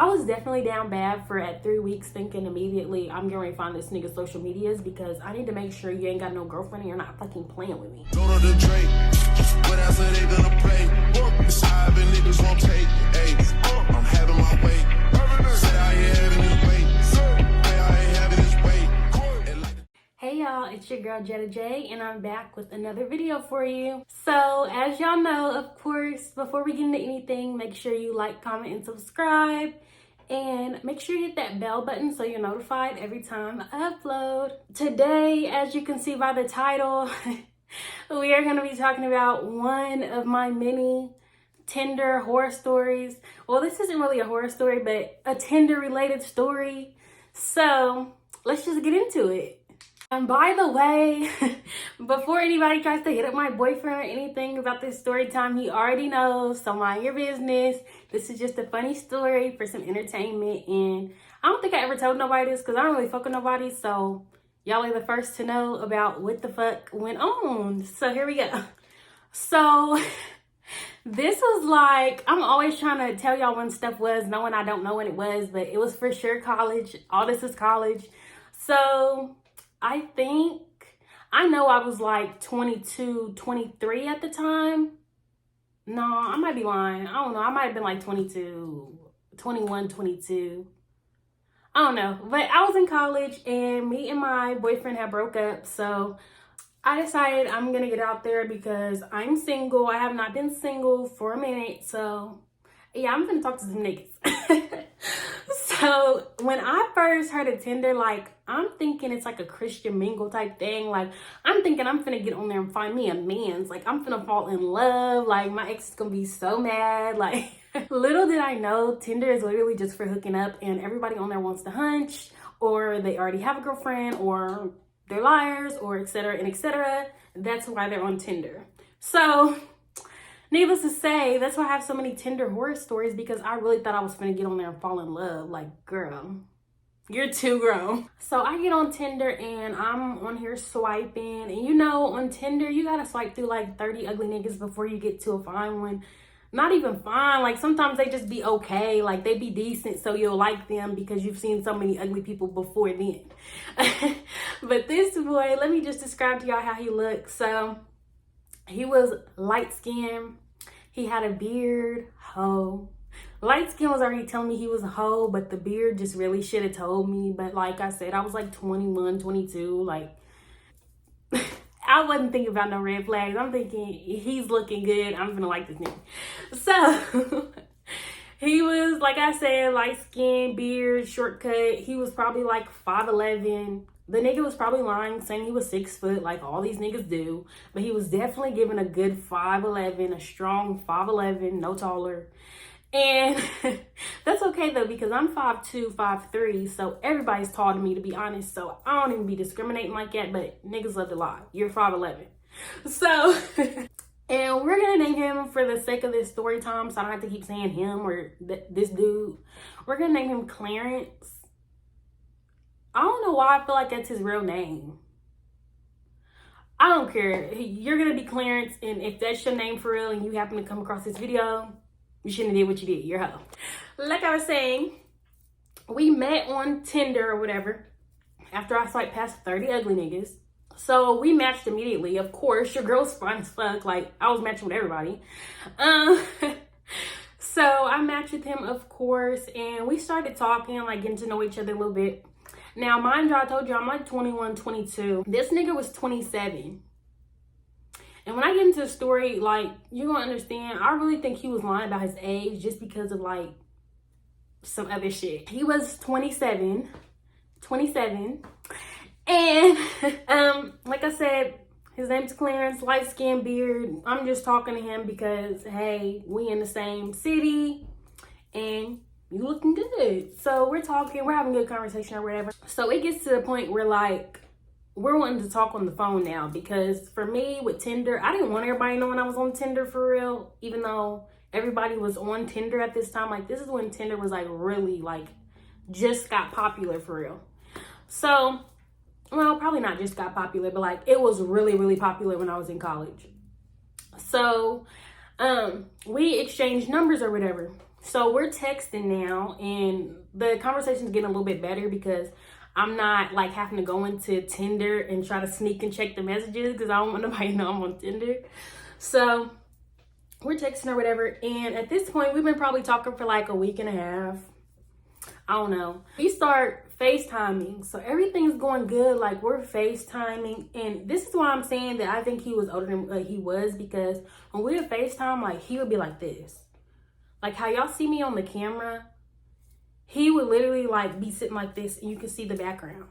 I was definitely down bad for at 3 weeks thinking immediately I'm getting ready to find this nigga's social medias because I need to make sure you ain't got no girlfriend and you're not fucking playing with me. Go to the Drake, whatever they gonna play. It's high, but niggas won't take. Hey, I'm having my way. Say I ain't having this way. Say I ain't having this way. Hey y'all, it's your girl Jettajaye and I'm back with another video for you. So as y'all know, of course, before we get into anything, make sure you like, comment, and subscribe. And make sure you hit that bell button so you're notified every time I upload. Today, as you can see by the title, we are going to be talking about one of my many Tinder horror stories. Well, this isn't really a horror story, but a Tinder related story. So let's just get into it. And by the way, before anybody tries to hit up my boyfriend or anything about this story time, he already knows, so mind your business. This is just a funny story for some entertainment, and I don't think I ever told nobody this because I don't really fuck with nobody, so y'all are the first to know about what the fuck went on. So here we go. So this was like, I'm always trying to tell y'all when stuff was, knowing I don't know when it was, but it was for sure college. All this is college. So I know I was like 22, 23 at the time. No, I might be lying. I don't know. I might have been like 22, 21, 22. I don't know. But I was in college and me and my boyfriend had broke up. So I decided I'm going to get out there because I'm single. I have not been single for a minute. So yeah, I'm going to talk to some niggas. So when I first heard of Tinder, like, I'm thinking it's like a Christian mingle type thing. Like, I'm thinking I'm finna get on there and find me a man's. Like, I'm finna fall in love. Like, my ex is gonna be so mad. Like, little did I know, Tinder is literally just for hooking up and everybody on there wants to hunch, or they already have a girlfriend, or they're liars, or etc. and etc. That's why they're on Tinder. So needless to say, that's why I have so many Tinder horror stories, because I really thought I was gonna get on there and fall in love. Like, girl, you're too grown. So I get on Tinder and I'm on here swiping. And you know, on Tinder, you gotta swipe through like 30 ugly niggas before you get to a fine one. Not even fine. Like, sometimes they just be okay. Like, they be decent, so you'll like them because you've seen so many ugly people before then. But this boy, let me just describe to y'all how he looks. So he was light skinned. He had a beard. Ho. Light skin was already telling me he was a hoe, but the beard just really should have told me. But like I said, I was like 21, 22. Like, I wasn't thinking about no red flags. I'm thinking he's looking good. I'm gonna like this nigga. So he was, like I said, light skin, beard, shortcut. He was probably like 5'11". The nigga was probably lying, saying he was 6 foot, like all these niggas do. But he was definitely giving a good 5'11", a strong 5'11", no taller. And that's okay though, because I'm 5'2", 5'3", so everybody's tall to me, to be honest. So I don't even be discriminating like that, but niggas love to lie. You're 5'11". So, and we're gonna name him, for the sake of this story time, so I don't have to keep saying him or this dude. We're gonna name him Clarence. I don't know why I feel like that's his real name. I don't care. You're gonna be Clarence, and if that's your name for real and you happen to come across this video, you shouldn't have did what you did. You're a hoe. Like I was saying, we met on Tinder or whatever after I swiped past 30 ugly niggas. So we matched immediately. Of course, your girl's fine as fuck. Like, I was matching with everybody. So I matched with him, of course, and we started talking, like getting to know each other a little bit. Now, mind you, I told you I'm like 21, 22. This nigga was 27. And when I get into the story, like, you're gonna understand, I really think he was lying about his age just because of like some other shit. He was 27. And like I said, his name's Clarence, light skin, beard. I'm just talking to him because, hey, we in the same city and you looking good. So we're talking, we're having a good conversation or whatever. So it gets to the point where like, we're wanting to talk on the phone now, because for me with Tinder, I didn't want everybody knowing I was on Tinder for real, even though everybody was on Tinder at this time. Like, this is when Tinder was like really like just got popular for real. So, well, probably not just got popular, but like it was really, really popular when I was in college. So we exchanged numbers or whatever. So we're texting now, and the conversation's getting a little bit better because I'm not like having to go into Tinder and try to sneak and check the messages because I don't want nobody to know I'm on Tinder. So we're texting or whatever, and at this point we've been probably talking for like a week and a half. I don't know. We start FaceTiming, so everything's going good. Like, we're FaceTiming, and this is why I'm saying that I think he was older than he was, because when we would FaceTime, like, he would be like this. Like how y'all see me on the camera, he would literally like be sitting like this, and you can see the background.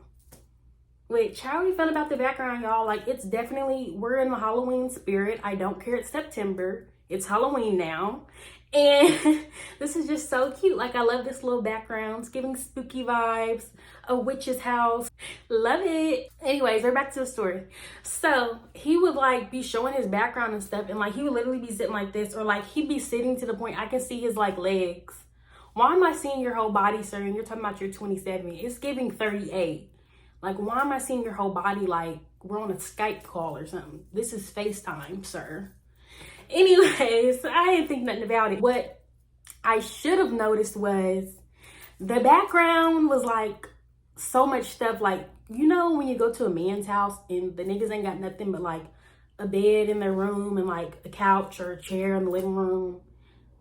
Which, how are you feeling about the background, y'all? Like, it's definitely, we're in the Halloween spirit. I don't care, it's September. It's Halloween now. And this is just so cute. Like, I love this little background. It's giving spooky vibes. A witch's house. Love it. Anyways, we're back to the story. So he would like be showing his background and stuff, and like he would literally be sitting like this, or like he'd be sitting to the point I can see his like legs. Why am I seeing your whole body, sir? And you're talking about you're 27. It's giving 38. Like, why am I seeing your whole body like we're on a Skype call or something? This is FaceTime, sir. Anyways, I didn't think nothing about it. What I should have noticed was the background was like so much stuff. Like, you know, when you go to a man's house and the niggas ain't got nothing but like a bed in their room and like a couch or a chair in the living room.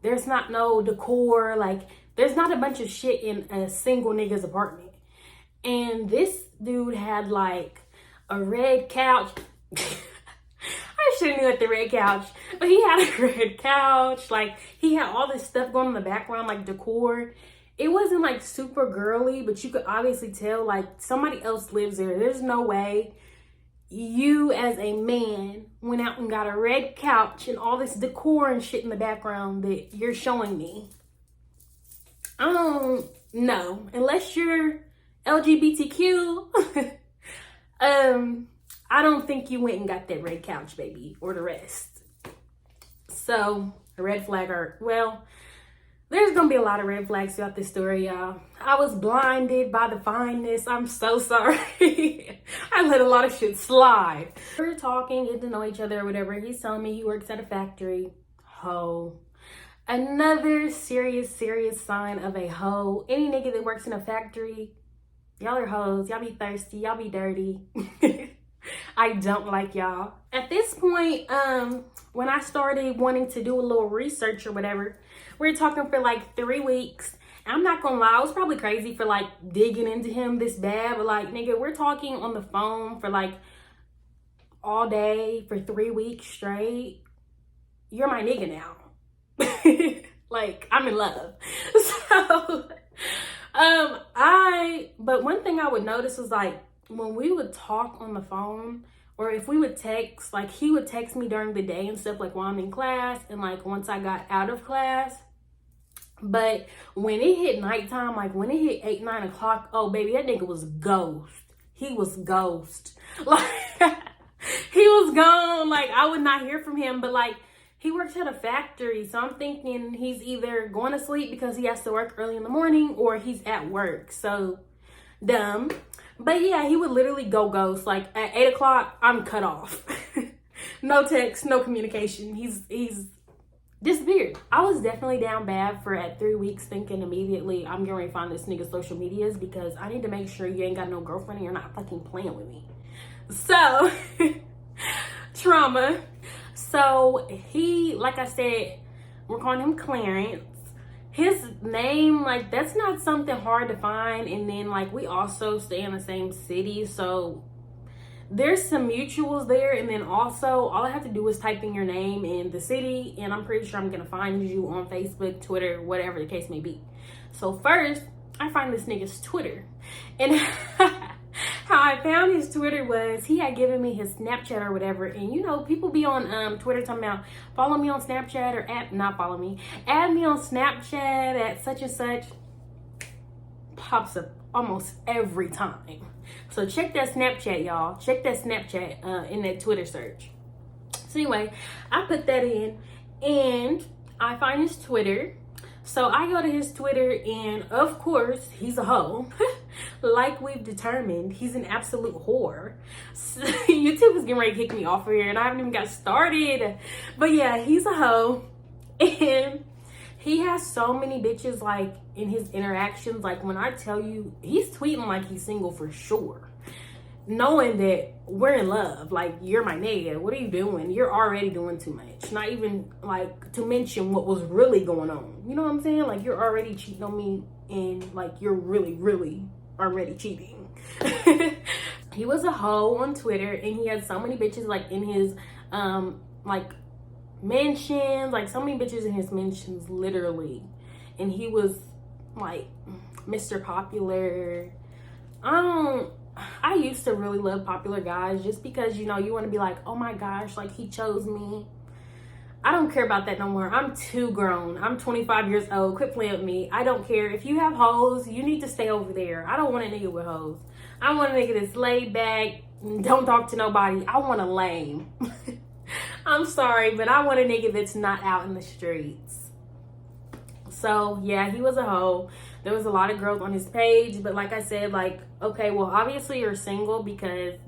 There's not no decor. Like, there's not a bunch of shit in a single nigga's apartment. And this dude had like a red couch. I should have knew at the red couch, but he had a red couch. Like, he had all this stuff going in the background, like decor. It wasn't like super girly, but you could obviously tell like somebody else lives there. There's no way you as a man went out and got a red couch and all this decor and shit in the background that you're showing me. I don't know, unless you're LGBTQ. I don't think you went and got that red couch, baby, or the rest. So, a red flag, or, well, there's gonna be a lot of red flags throughout this story, y'all. I was blinded by the fineness. I'm so sorry. I let a lot of shit slide. We're talking, getting to know each other or whatever. He's telling me he works at a factory. Ho. Another serious sign of a hoe. Any nigga that works in a factory, y'all are hoes. Y'all be thirsty. Y'all be dirty. I don't like y'all. At this point, when I started wanting to do a little research or whatever, we were talking for like 3 weeks. I'm not gonna lie, I was probably crazy for like digging into him this bad, but like, nigga, we're talking on the phone for like all day for 3 weeks straight. You're my nigga now. Like, I'm in love. So, but one thing I would notice was like, when we would talk on the phone, or if we would text, like he would text me during the day and stuff, like while I'm in class and like once I got out of class. But when it hit nighttime, like when it hit 8, 9 o'clock, oh baby, that nigga was ghost. He was ghost. Like, he was gone. Like, I would not hear from him. But like, he works at a factory, so I'm thinking he's either going to sleep because he has to work early in the morning, or he's at work. So dumb. But yeah, he would literally go ghost. Like, at 8 o'clock, I'm cut off. No text, no communication. He's disappeared. I was definitely down bad for at 3 weeks, thinking immediately I'm going to find this nigga's social medias because I need to make sure you ain't got no girlfriend and you're not fucking playing with me. So, trauma. So, he, like I said, we're calling him Clarence. His name, like, that's not something hard to find. And then, like, we also stay in the same city. So, there's some mutuals there. And then also, all I have to do is type in your name and the city. And I'm pretty sure I'm going to find you on Facebook, Twitter, whatever the case may be. So, first, I find this nigga's Twitter. And how I found his Twitter was he had given me his Snapchat or whatever. And you know, people be on Twitter talking about follow me on Snapchat or add me on Snapchat at such and such. Pops up almost every time. So check that Snapchat, y'all. Check that Snapchat in that Twitter search. So anyway, I put that in and I find his Twitter. So I go to his Twitter and of course he's a hoe. Like we've determined, he's an absolute whore. So, YouTube is getting ready to kick me off of here and I haven't even got started. But yeah, he's a hoe. And He has so many bitches, like, in his interactions. Like, when I tell you, he's tweeting like he's single for sure, knowing that we're in love. Like, you're my nigga. What are you doing? You're already doing too much. Not even, like, to mention what was really going on. You know what I'm saying? Like, you're already cheating on me, and, like, you're really, really already cheating. He was a hoe on Twitter, and he had so many bitches, like, in his, like, mentions. Like, so many bitches in his mentions, literally. And he was, like, Mr. Popular. I used to really love popular guys, just because, you know, you want to be like, oh my gosh, like, he chose me. I don't care about that no more. I'm too grown. I'm 25 years old. Quit playing with me. I don't care. If you have hoes, you need to stay over there. I don't want a nigga with hoes. I want a nigga that's laid back, don't talk to nobody. I want a lame. I'm sorry, but I want a nigga that's not out in the streets. So, yeah, he was a hoe. There was a lot of girls on his page, but like I said, like, okay, well, obviously you're single, because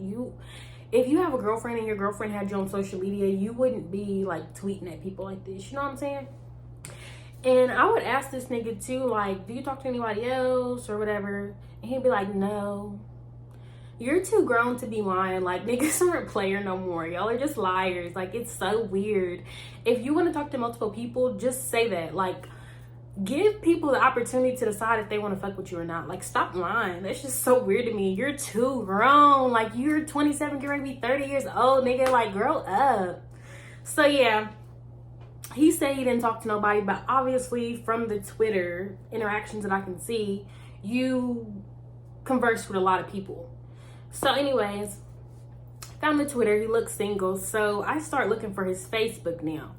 if you have a girlfriend and your girlfriend had you on social media, you wouldn't be, like, tweeting at people like this. You know what I'm saying? And I would ask this nigga, too, like, do you talk to anybody else or whatever? And he'd be like, no. You're too grown to be lying. Like, niggas aren't player no more. Y'all are just liars. Like, it's so weird. If you want to talk to multiple people, just say that. Like, give people the opportunity to decide if they want to fuck with you or not. Like, stop lying. That's just so weird to me. You're too grown. Like, you're 27, getting ready to be 30 years old, nigga. Like, grow up. So, yeah. He said he didn't talk to nobody, but obviously from the Twitter interactions that I can see, you converse with a lot of people. So, anyways, found the Twitter. He looks single. So, I start looking for his Facebook now.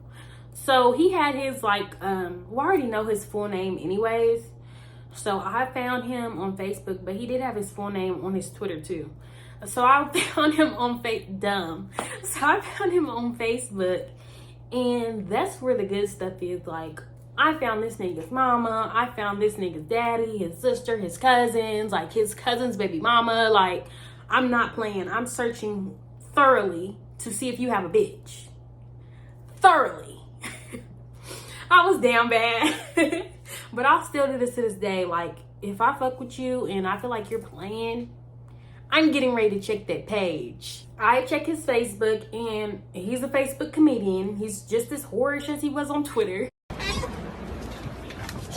So he had his, like, well, I already know his full name anyways. So I found him on Facebook, but he did have his full name on his Twitter too. So I found him on So I found him on Facebook, and that's where the good stuff is. Like, I found this nigga's mama. I found this nigga's daddy, his sister, his cousins, like his cousin's baby mama. Like, I'm not playing. I'm searching thoroughly to see if you have a bitch. Thoroughly. I was damn bad. But I'll still do this to this day. Like, if I fuck with you and I feel like you're playing, I'm getting ready to check that page. I check his Facebook, and he's a Facebook comedian. He's just as whorish as he was on Twitter.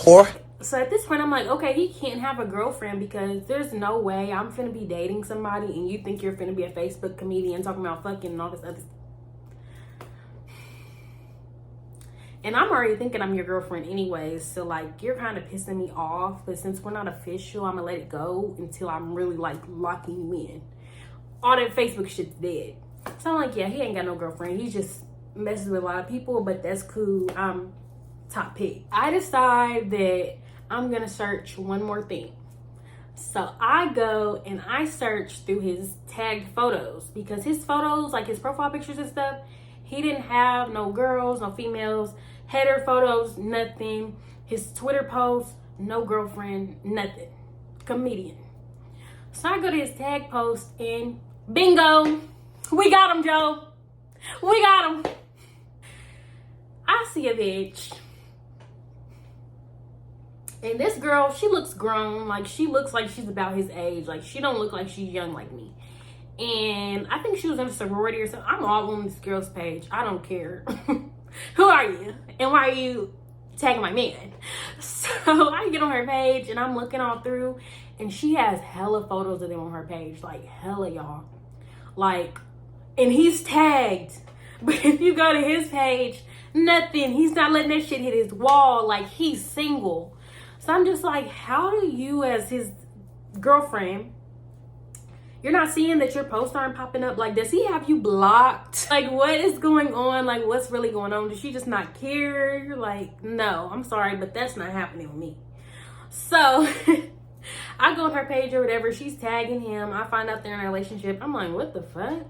Whore. So at this point, I'm like, okay, he can't have a girlfriend, because there's no way I'm finna be dating somebody and you think you're finna be a Facebook comedian talking about fucking and all this other stuff. And I'm already thinking I'm your girlfriend anyways, so, like, you're kind of pissing me off. But since we're not official, I'm gonna let it go until I'm really, like, locking you in. All that Facebook shit's dead. So I'm like, yeah, he ain't got no girlfriend. He just messes with a lot of people, but that's cool. I'm top pick. I decide that I'm gonna search one more thing. So I go and I search through his tagged photos, because his photos, like his profile pictures and stuff, he didn't have no girls, no females, header photos, nothing. His Twitter posts, no girlfriend, nothing. Comedian. So I go to his tag post, and bingo, we got him, Joe. We got him. I see a bitch. And this girl, she looks grown. Like, she looks like she's about his age. Like, she don't look like she's young like me. And I think she was in a sorority or something. I'm all on this girl's page. I don't care. Who are you? And why are you tagging my man? So I get on her page, and I'm looking all through, and she has hella photos of them on her page. Like, hella, y'all. Like, and he's tagged. But if you go to his page, nothing. He's not letting that shit hit his wall. Like, he's single. So I'm just like, how do you, as his girlfriend, you're not seeing that your posts aren't popping up? Like, does he have you blocked? Like, what is going on? Like, what's really going on? Does she just not care? You're like, no, I'm sorry, but that's not happening with me. So I go on her page or whatever. She's tagging him. I find out they're in a relationship. I'm like, what the fuck?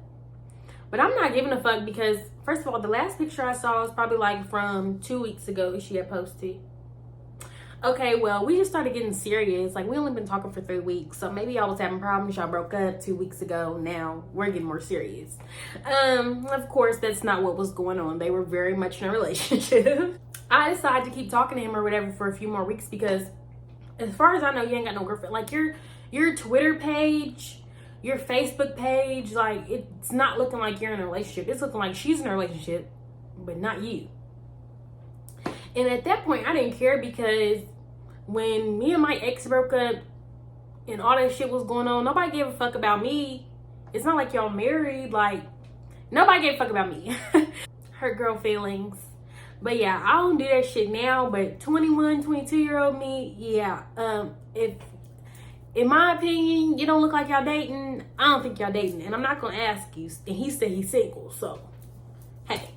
But I'm not giving a fuck, because, first of all, the last picture I saw was probably like from 2 weeks ago she had posted. Okay, well, we just started getting serious. Like, we only been talking for 3 weeks, so maybe y'all was having problems. Y'all broke up 2 weeks ago. Now we're getting more serious. Of course, that's not what was going on. They were very much in a relationship. I decided to keep talking to him or whatever for a few more weeks because, as far as I know, you ain't got no girlfriend. Like, your Twitter page, your Facebook page, like, it's not looking like you're in a relationship. It's looking like she's in a relationship, but not you. And at that point, I didn't care because when me and my ex broke up and all that shit was going on, nobody gave a fuck about me. It's not like y'all married. Like, nobody gave a fuck about me. Hurt girl feelings. But yeah, I don't do that shit now. But 21, 22-year-old me, yeah. If, in my opinion, you don't look like y'all dating, I don't think y'all dating. And I'm not going to ask you. And he said he's single, so, hey.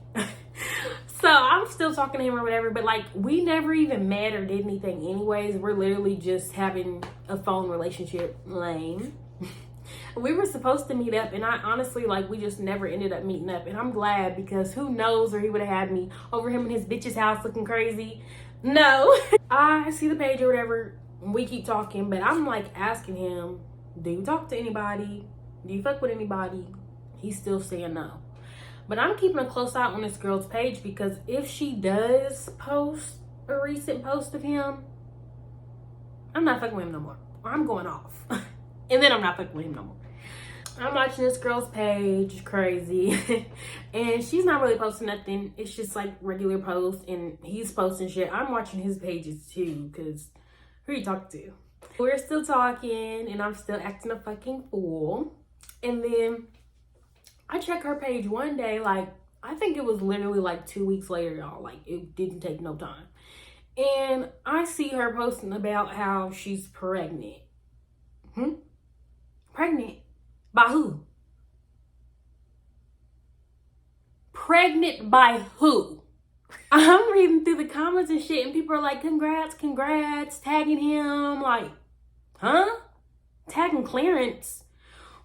So I'm still talking to him or whatever, but like, we never even met or did anything anyways. We're literally just having a phone relationship. Lame. We were supposed to meet up, and I honestly, like, we just never ended up meeting up. And I'm glad, because who knows where he would have had me, over him in his bitch's house looking crazy. No. I see the page or whatever, we keep talking, but I'm like asking him, do you talk to anybody? Do you fuck with anybody? He's still saying no. But I'm keeping a close eye on this girl's page, because if she does post a recent post of him, I'm not fucking with him no more. Or I'm going off. And then I'm not fucking with him no more. I'm watching this girl's page, crazy. And she's not really posting nothing. It's just like regular posts, and he's posting shit. I'm watching his pages too, because who are you talking to? We're still talking, and I'm still acting a fucking fool. And then I check her page one day, like, I think it was literally like 2 weeks later, y'all. Like, it didn't take no time. And I see her posting about how she's pregnant. Pregnant? By who? Pregnant by who? I'm reading through the comments and shit, and people are like, congrats, congrats, tagging him. Like, huh? Tagging Clarence?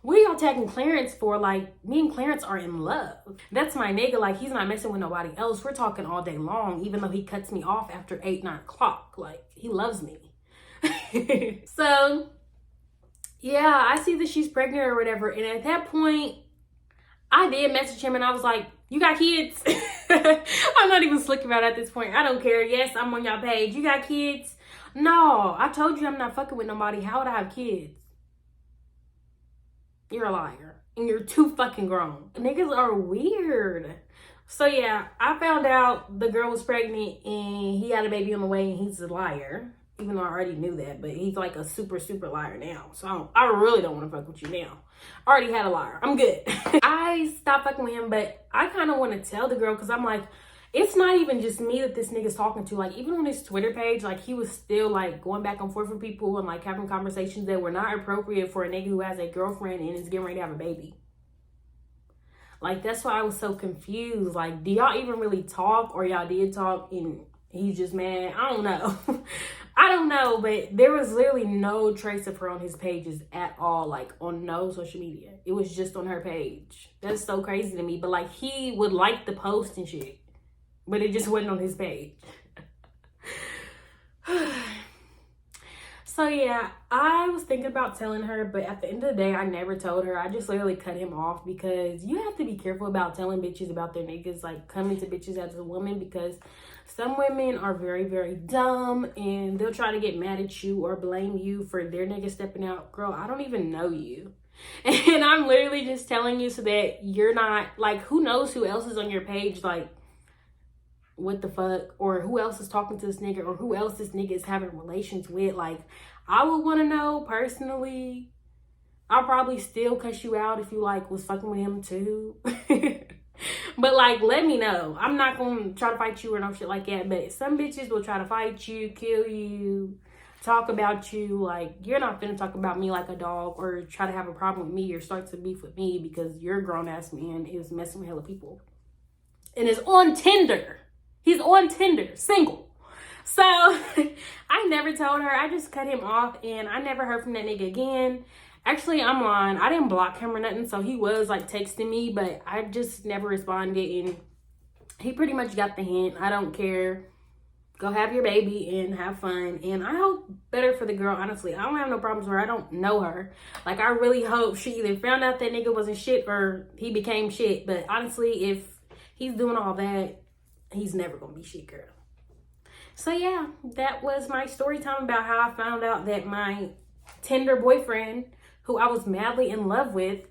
What are y'all tagging Clarence for? Like, me and Clarence are in love. That's my nigga. Like, he's not messing with nobody else. We're talking all day long, even though he cuts me off after 8, 9 o'clock. Like, he loves me. So, yeah, I see that she's pregnant or whatever. And at that point, I did message him, and I was like, you got kids? I'm not even slick about it at this point. I don't care. Yes, I'm on y'all page. You got kids? No, I told you I'm not fucking with nobody. How would I have kids? You're a liar. And you're too fucking grown. Niggas are weird. So yeah, I found out the girl was pregnant and he had a baby on the way, and he's a liar. Even though I already knew that, but he's like a super, super liar now. So I really don't want to fuck with you now. I already had a liar. I'm good. I stopped fucking with him, but I kind of want to tell the girl, because I'm like, it's not even just me that this nigga's talking to. Like, even on his Twitter page, like, he was still, like, going back and forth with people and, like, having conversations that were not appropriate for a nigga who has a girlfriend and is getting ready to have a baby. Like, that's why I was so confused. Like, do y'all even really talk, or y'all did talk and he's just mad? I don't know. I don't know, but there was literally no trace of her on his pages at all, like, on no social media. It was just on her page. That's so crazy to me. But, like, he would like the post and shit, but it just wasn't on his page. So yeah, I was thinking about telling her, but at the end of the day, I never told her. I just literally cut him off, because you have to be careful about telling bitches about their niggas, like coming to bitches as a woman, because some women are very, very dumb, and they'll try to get mad at you or blame you for their nigga stepping out. Girl, I don't even know you. And I'm literally just telling you so that you're not, like, who knows who else is on your page, like, what the fuck, or who else is talking to this nigga, or who else this nigga is having relations with. Like, I would want to know personally. I'll probably still cuss you out if you, like, was fucking with him too. But, like, let me know. I'm not gonna try to fight you or no shit like that, but some bitches will try to fight you, kill you, talk about you. Like, you're not finna talk about me like a dog, or try to have a problem with me or start to beef with me because your grown-ass man is messing with hella people and is on Tinder. He's on Tinder, single. So, I never told her. I just cut him off, and I never heard from that nigga again. Actually, I'm lying. I didn't block him or nothing, so he was, like, texting me, but I just never responded, and he pretty much got the hint. I don't care. Go have your baby and have fun. And I hope better for the girl, honestly. I don't have no problems with her. I don't know her. Like, I really hope she either found out that nigga wasn't shit or he became shit. But honestly, if he's doing all that, he's never gonna be shit, girl. So yeah, that was my story time about how I found out that my Tinder boyfriend, who I was madly in love with,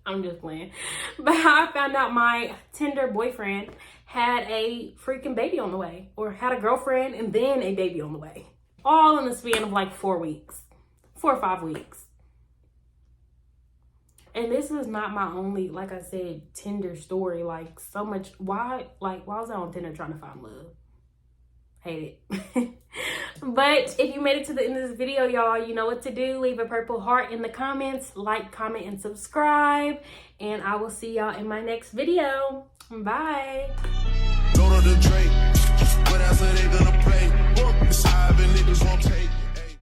I'm just playing, but how I found out my Tinder boyfriend had a freaking baby on the way, or had a girlfriend and then a baby on the way, all in the span of like 4 weeks, 4 or 5 weeks. And this is not my only, like I said, Tinder story. Like, so much, why was I on Tinder trying to find love? Hate it. But if you made it to the end of this video, y'all, you know what to do. Leave a purple heart in the comments, like, comment, and subscribe. And I will see y'all in my next video. Bye. Go to the Drake, whatever they gonna play. It's high, niggas won't take.